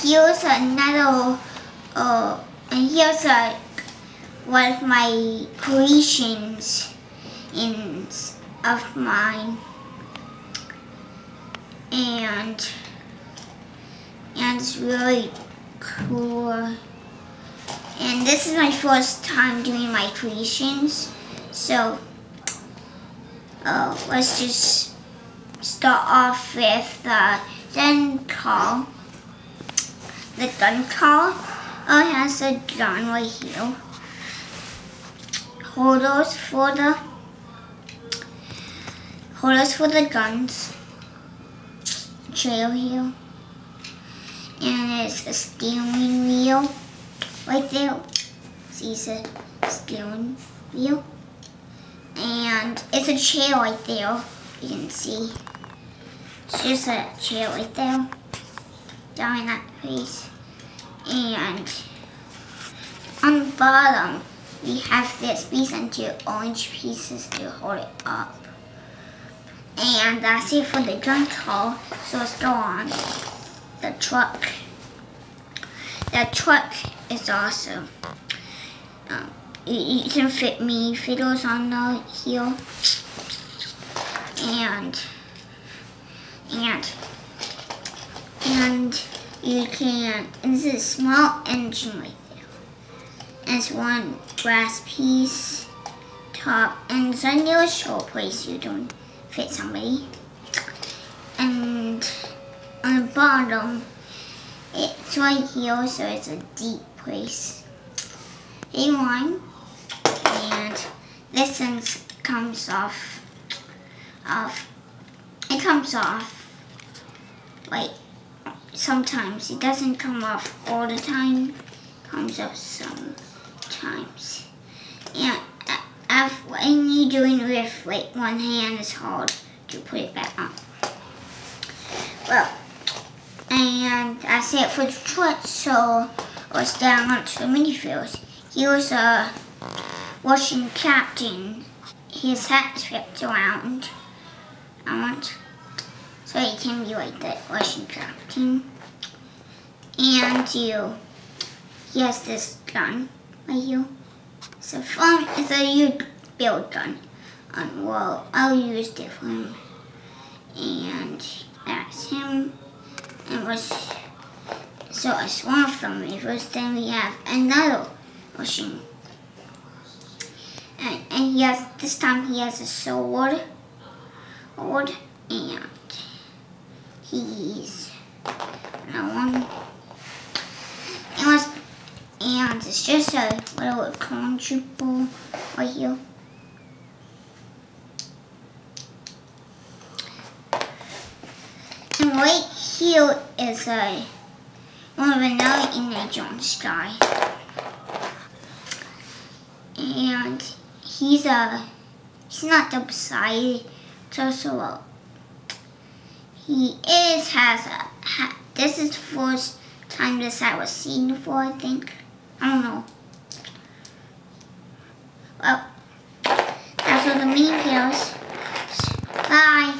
here's another, and here's one of my creations of mine, and it's really cool. And this is my first time doing my creations, so let's just start off with the gun call. The gun call has a gun right here. Holders for the guns. Trail here. And it's a steering wheel right there. See, it's a steering wheel. And it's a chair right there. You can see. It's just a chair right there. Down in that place. And on the bottom, we have this piece and two orange pieces to hold it up. And that's it for the gun call. So let's go on. The truck. The truck is awesome. You can fit fiddles on the heel. And you can, this is a small engine right there. And it's one brass piece, top, and it's a new short place you don't fit somebody. And on the bottom, it's right here, so it's a deep place. A1, and this one comes off. It comes off, like, sometimes. It doesn't come off all the time. It comes off sometimes. And when you're doing it with like one hand, it's hard to put it back on. Well, and that's it for the truck. So let's down onto the minifields. Here's a Russian captain. His hat's wrapped around. So he can be like the Russian captain. And he has this gun right here. It's a huge build gun. Well, I'll use it for him. And that's him. And so it's one of the maneuvers. Then we have another Russian. And this time he has a sword. And he's another one. And it's just a little clone trooper right here. And right here is one of another image on the sky. And he's not double-sided. It's also this is the first time this hat was seen before, I think. I don't know. Well, that's all the mini pills. Bye.